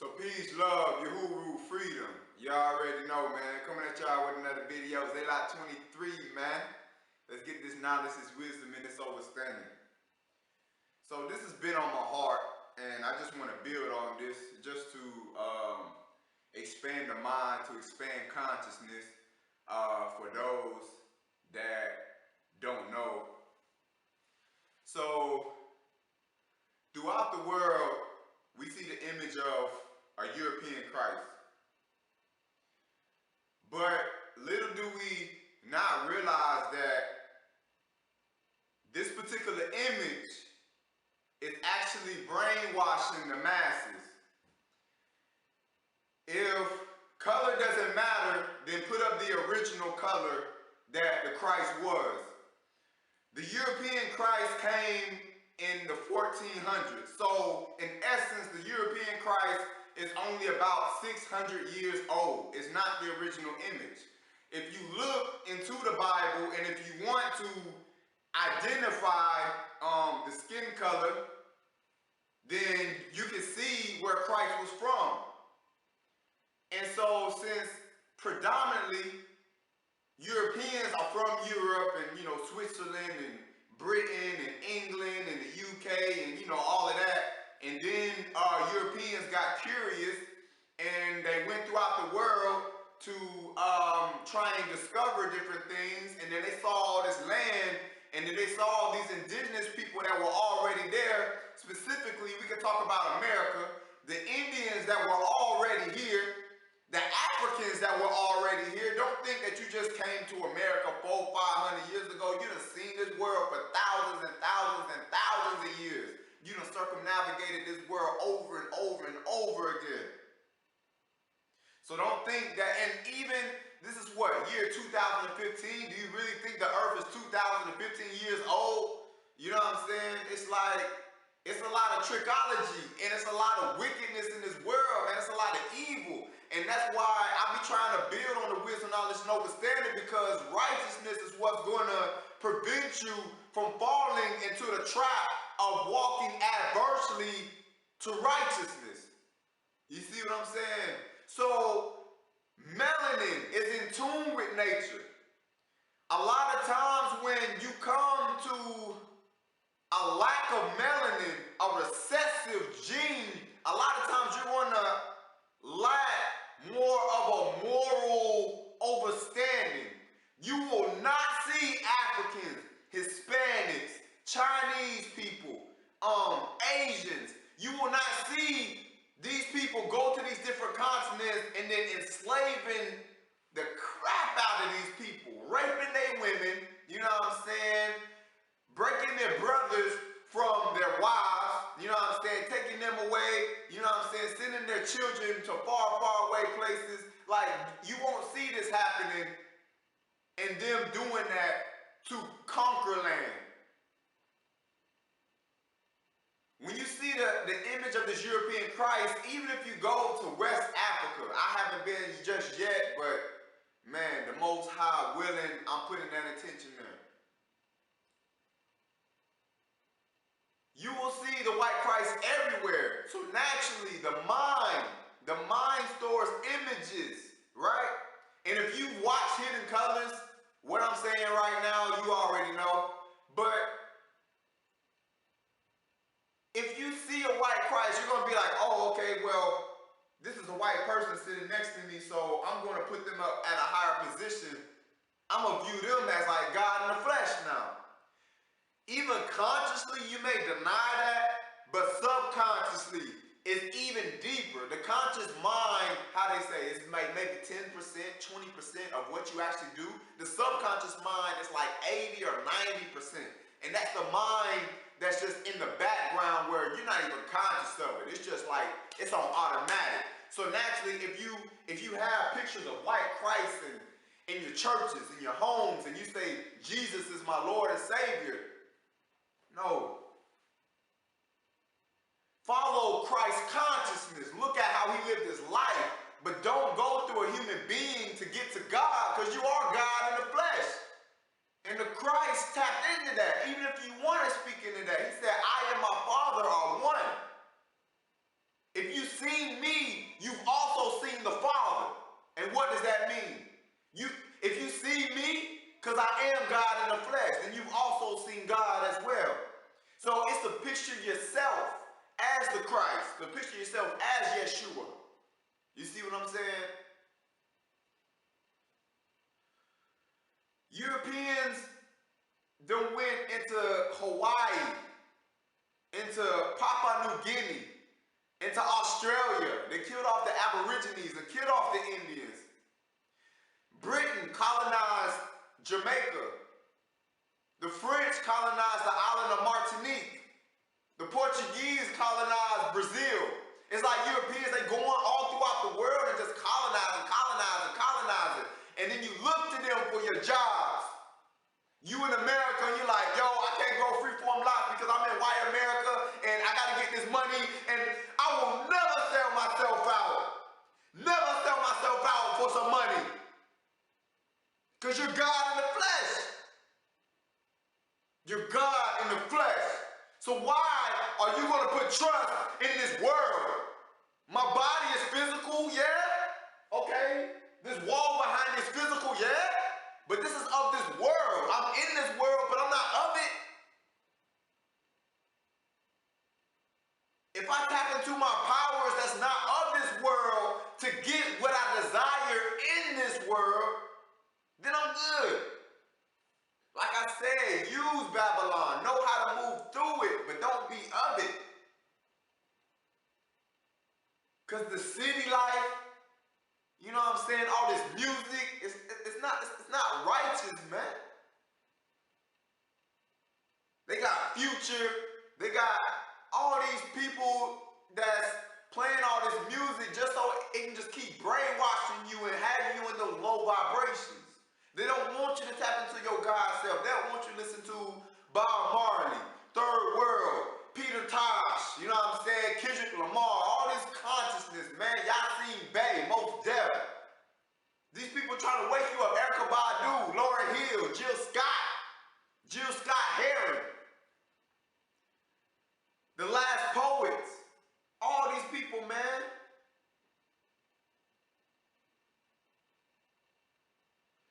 So peace, love, Yahoo, freedom. You already know, man. Coming at y'all with another video. It's lot 23, man. Let's get this knowledge, this wisdom, and this understanding. So this has been on my heart, and I just want to build on this just to expand the mind, to expand consciousness for those that don't know. So throughout the world, we see the image of a European Christ. But little do we not realize that this particular image is actually brainwashing the masses. If color doesn't matter, then put up the original color that the Christ was. The European Christ came in the 1400s. So in essence, the European Christ is only about 600 years old. It's not the original image. If you look into the Bible and if you want to identify the skin color, then you can see where Christ was from. And so since predominantly Europeans are from Europe and, Switzerland and Britain and England and the UK and, all of that, and then Europeans got curious and they went throughout the world to try and discover different things, and then they saw all this land, and then they saw these indigenous people that were already there. Specifically, we could talk about America, the Indians that were already here, the Africans that were already here. Don't think that you just came to America 400-500 years ago. You done seen this world for thousands and thousands and thousands of years. You done circumnavigated this world over and over and over again. So don't think that, and even, this is what, year 2015? Do you really think the earth is 2015 years old? You know what I'm saying? It's like, it's a lot of trickology, and it's a lot of wickedness in this world, man. It's a lot of evil. And that's why I be trying to build on the wisdom, knowledge, and understanding, because righteousness is what's going to prevent you from falling into the trap of walking adversely to righteousness. You see what I'm saying? So melanin is in tune with nature. A lot of times when you come to a lack of melanin, a recessive gene, a lot of times you're going to lack more of a moral overstanding. You will not see Africans, Hispanics, Chinese people, Asians. You will not see these people go to these different continents and then enslaving the crap out of these people, raping their women, you know what I'm saying, breaking their brothers from their wives, you know what I'm saying, taking them away, you know what I'm saying, sending their children to far, far away places. Like, you won't see this happening and them doing that to conquer land. When you see the image of this European Christ, even if you go to West Africa, I haven't been just yet, but man, the Most High willing, I'm putting that intention there. You will see the white Christ everywhere. So naturally, the mind stores images, right? And if you watch Hidden Colors, what I'm saying right now, you already know. But if you see a white Christ, you're going to be like, oh, okay, well, this is a white person sitting next to me, so I'm going to put them up at a higher position. I'm going to view them as like God in the flesh now. Even consciously, you may deny that, but subconsciously, it's even deeper. The conscious mind, how they say, is maybe 10%, 20% of what you actually do. The subconscious mind is like 80 or 90%. And that's the mind that's just in the background where you're not even conscious of it. It's just like, it's on automatic. So naturally, if you have pictures of white Christ in your churches, in your homes, and you say, Jesus is my Lord and Savior, no. Follow Christ's consciousness. Look at how He lived His life. But don't go through a human being to get to God, because you are God in the flesh. And the Christ tapped into that. Even if you want to speak into that, He said, I and my Father are one. If you've seen me, what does that mean? If you see me, because I am God in the flesh, then you've also seen God as well. So it's to picture yourself as the Christ, to picture yourself as Yeshua. You see what I'm saying? Europeans done went into Hawaii, into Papua New Guinea, into Australia. They killed off the Aborigines and killed off the Indians. Britain colonized Jamaica. The French colonized the island of Martinique. The Portuguese colonized Brazil. It's like Europeans, they going all throughout the world and just colonizing. And then you look to them for your jobs. You in America, and you're like, yo, I can't go freeform life because I'm in white America and I got to get this money and I will never sell myself out. Never sell myself out for some money. Because you're God in the flesh. You're God in the flesh. So why are you going to put trust in this world? My body is physical, yeah? Okay. This wall behind is physical, yeah? But this is of this world. I'm in this world, but I'm not of it. If I tap into my powers that's not of this world to get what I desire in this world, then I'm good. Like I said, use Babylon. Know how to move through it, but don't be of it. Because the city life, you know what I'm saying, all this music, it's not righteous, man. They got Future, they got all these people that's playing all this music just so it can just keep brainwashing you and having you in those low vibrations. They don't want you to tap into your God self. They don't want you to listen to Bob Marley, Third World, Peter Tosh, you know what I'm saying, Kendrick Lamar, all this consciousness, man. Yasin Bey, Mos Def. These people trying to wake you up. Erykah Badu, Lauryn Hill, Jill Scott Heron, The Last Poets. All these people, man.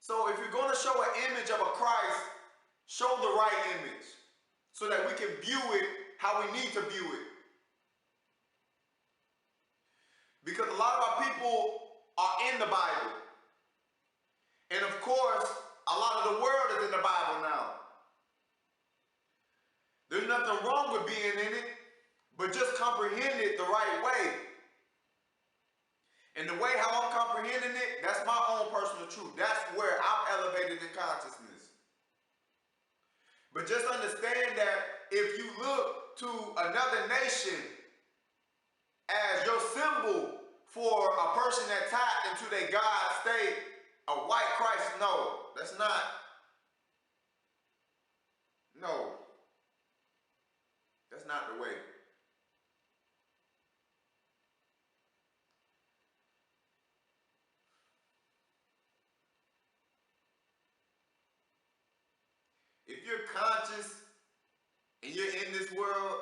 So if you're going to show an image of a Christ, show the right image so that we can view it how we need to view it. Because a lot of our people are in the Bible. And of course, a lot of the world is in the Bible now. There's nothing wrong with being in it, but just comprehend it the right way. And the way how I'm comprehending it, that's my own personal truth. That's where I'm elevated in consciousness. But just understand that if you look to another nation as your symbol for a person that tapped into their God state, a white Christ, no, that's not. No. That's not the way. If you're conscious and you're in this world,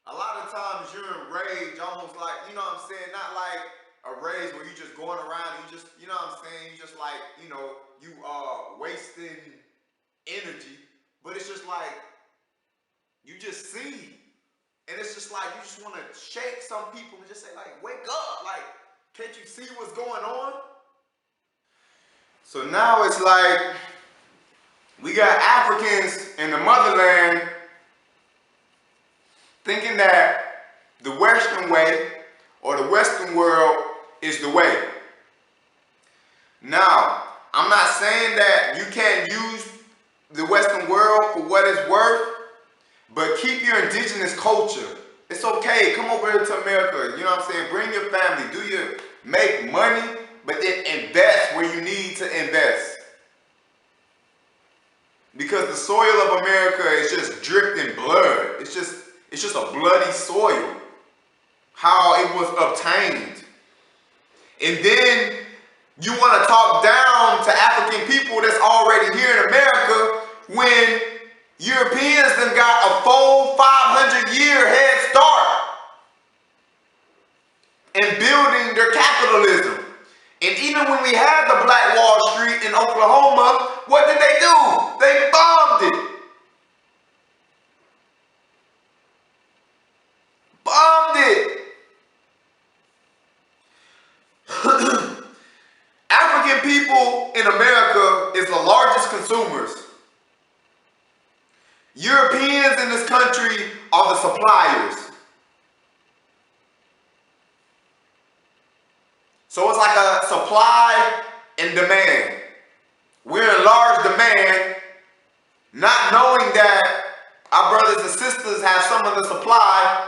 a lot of times you're in rage, almost like, you know what I'm saying, not like a rage where you're just going around and you just, you know what I'm saying, you just like, you know, you are wasting energy, but it's just like, you just see, and it's just like, you just want to shake some people and just say like, wake up, like, can't you see what's going on? So now it's like, we got Africans in the motherland thinking that the Western way or the Western world is the way. Now, I'm not saying that you can't use the Western world for what it's worth, but keep your indigenous culture. It's okay. Come over here to America. You know what I'm saying? Bring your family. Make money, but then invest where you need to invest. Because the soil of America is just dripped in blood. It's just a bloody soil. How it was obtained. And then you want to talk down to African people that's already here in America when Europeans then got a full 500-year head start in building their capitalism And even when we had the Black Wall Street in Oklahoma, what did they do? They bombed it. Bombed it. African people in America is the largest consumers. Europeans in this country are the suppliers. So it's like a supply and demand. We're in large demand, not knowing that our brothers and sisters have some of the supply,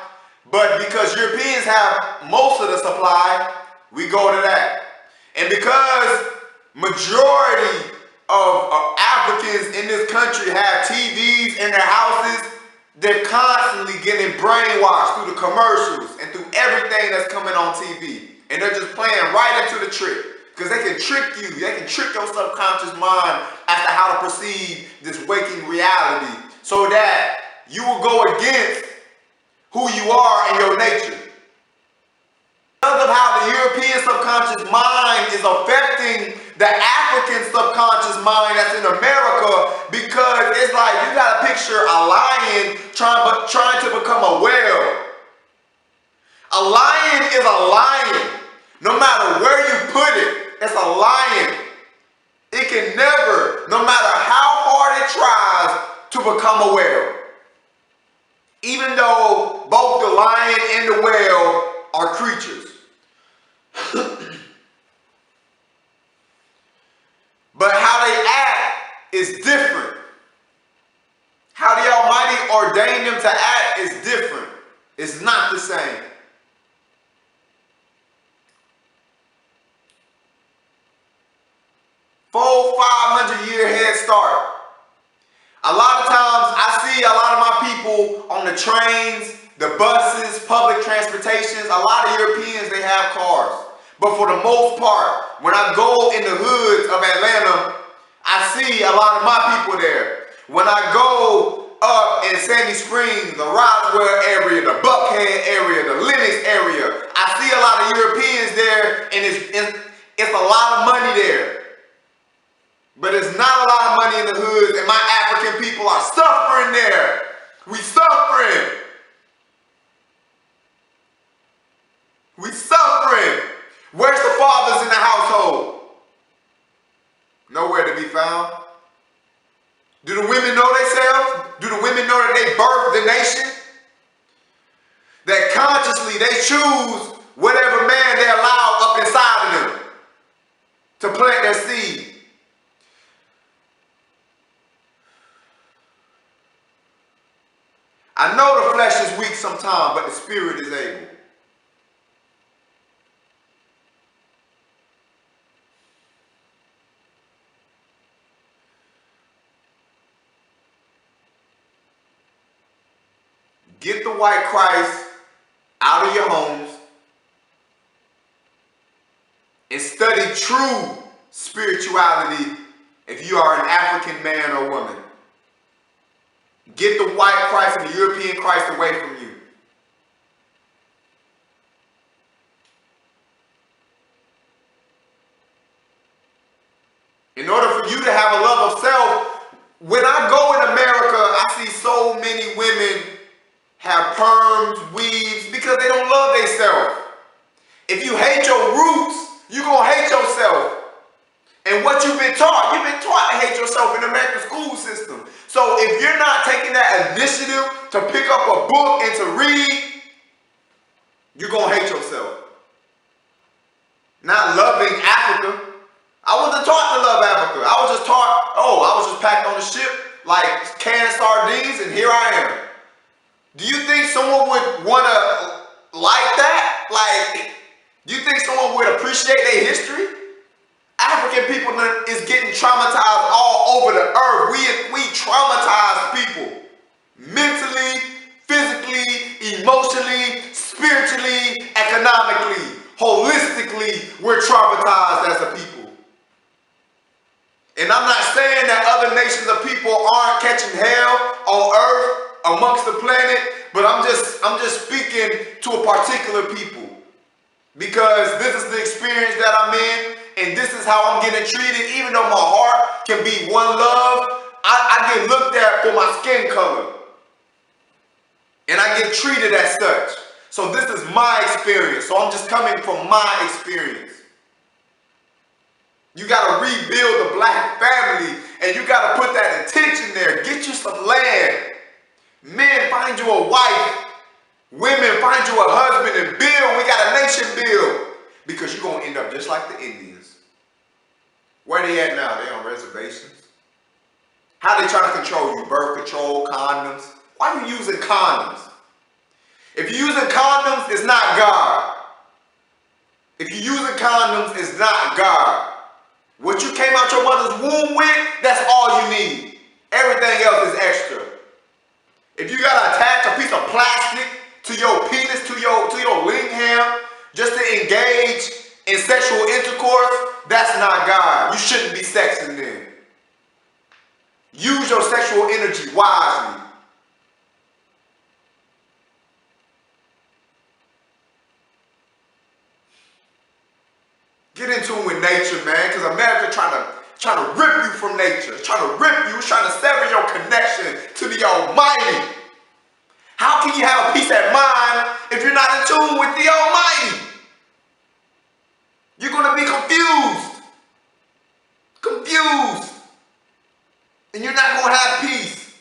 but because Europeans have most of the supply, we go to that. And because majority of Africans in this country have TVs in their houses, they're constantly getting brainwashed through the commercials and through everything that's coming on TV. And they're just playing right into the trick. Because they can trick you. They can trick your subconscious mind as to how to perceive this waking reality so that you will go against who you are and your nature. Because of how the European subconscious mind is affecting the African subconscious mind that's in America, because it's like you gotta picture a lion trying to become a whale. A lion is a lion. No matter where you put it, it's a lion. It can never, no matter how hard it tries, to become a whale. Even though both the lion and the whale are creatures. But how they act is different. How the Almighty ordained them to act is different. It's not the same. 400-500 year head start. A lot of times I see a lot of my people on the trains, the buses, public transportations. A lot of Europeans, they have cars. But for the most part, when I go in the hoods of Atlanta, I see a lot of my people there. When I go up in Sandy Springs, the Roswell area, the Buckhead area, the Lenox area, I see a lot of Europeans there, and it's a lot of money there. But it's not a lot of money in the hoods, and my African people are suffering there. We suffering. We suffering. Where's the fathers in the household? Nowhere to be found. Do the women know themselves? Do the women know that they birthed the nation? That consciously they choose whatever man they allow up inside of them to plant their seed. I know the flesh is weak sometimes, but the spirit is able. Get the white Christ out of your homes and study true spirituality if you are an African man or woman. Get the white Christ and the European Christ away from you. In order for you to have a love of self, when I go in America, I see so many women have perms, weaves, because they don't love themselves. If you hate your roots, you're going to hate yourself. And what you've been taught to hate yourself in the American school system. So if you're not taking that initiative to pick up a book and to read, you're going to hate yourself. Not loving Africa. I wasn't taught to love Africa. I was just taught, I was just packed on the ship like canned sardines, and here I am. Do you think someone would want to like that? Like, do you think someone would appreciate their history? African people is getting traumatized all over the earth. We traumatize people. Mentally, physically, emotionally, spiritually, economically, holistically, we're traumatized as a people. And I'm not saying that other nations of people aren't catching hell on earth amongst the planet, but I'm just speaking to a particular people. Because this is the experience that I'm in, and this is how I'm getting treated, even though my heart can be one love, I get looked at for my skin color. And I get treated as such. So this is my experience. So I'm just coming from my experience. You got to rebuild the black family, and you got to put that intention there. Get you some land. Men, find you a wife. Women, find you a husband and build. We got a nation build. Because you're going to end up just like the Indians. Where they at now? They on reservations. How they trying to control you? Birth control, condoms. Why are you using condoms? If you're using condoms, it's not God. If you're using condoms, it's not God. What you came out your mother's womb with, that's all you need. Everything else is extra. If you gotta attach a piece of plastic to your penis, to your ling ham, just to engage in sexual intercourse, that's not God. You shouldn't be sexing then. Use your sexual energy wisely. Get in tune with nature, man, because America trying to rip you from nature. It's trying to rip you. It's trying to sever your connection to the Almighty. How can you have a peace at mind if you're not in tune with the Almighty? You're going to be confused. Confused. And you're not going to have peace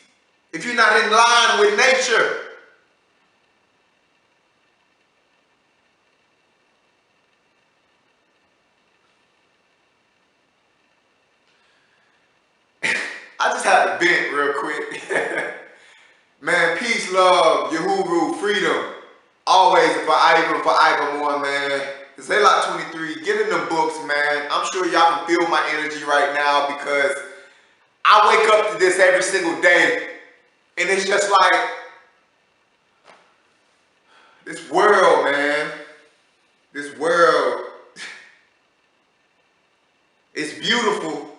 if you're not in line with nature. I just had to vent real quick. Man, peace, love, Yahoo, freedom. Always forever more, man. Zayla 23, get in the books, man. I'm sure y'all can feel my energy right now because I wake up to this every single day. And it's just like, this world, man. This world. It's beautiful.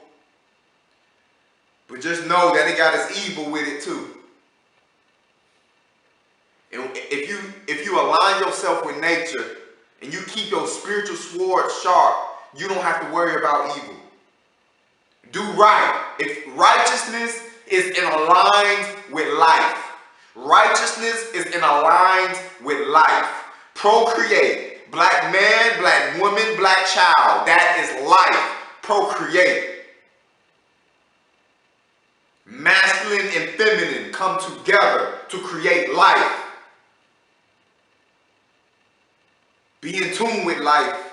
But just know that it got its evil with it too. And if you align yourself with nature and you keep your spiritual sword sharp, you don't have to worry about evil. Do right. If righteousness is in aligned with life. Righteousness is in aligned with life. Procreate. Black man, black woman, black child. That is life. Procreate. Masculine and feminine come together to create life. Be in tune with life.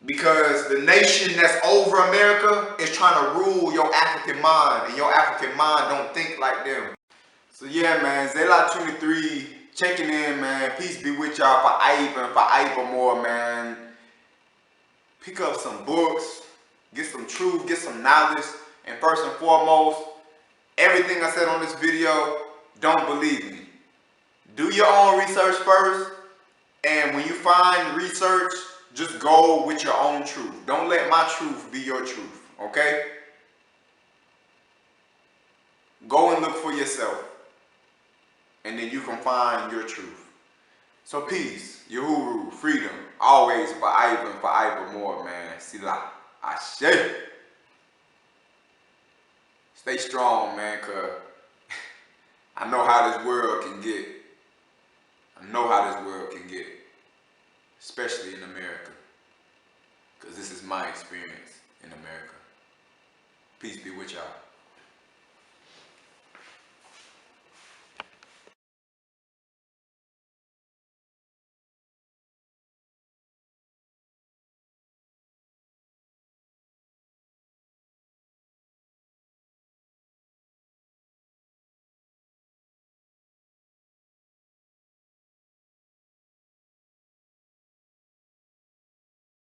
Because the nation that's over America is trying to rule your African mind. And your African mind don't think like them. So yeah, man. Zayla 23 checking in, man. Peace be with y'all for more, man. Pick up some books. Get some truth. Get some knowledge. And first and foremost, everything I said on this video, don't believe me. Do your own research first. And when you find research, just go with your own truth. Don't let my truth be your truth, okay? Go and look for yourself. And then you can find your truth. So peace, Yahoo, freedom, always forever more, man. Sila, Ashe. Stay strong, man, because I know how this world can get. I know how this world can get. Especially in America. Because this is my experience in America. Peace be with y'all.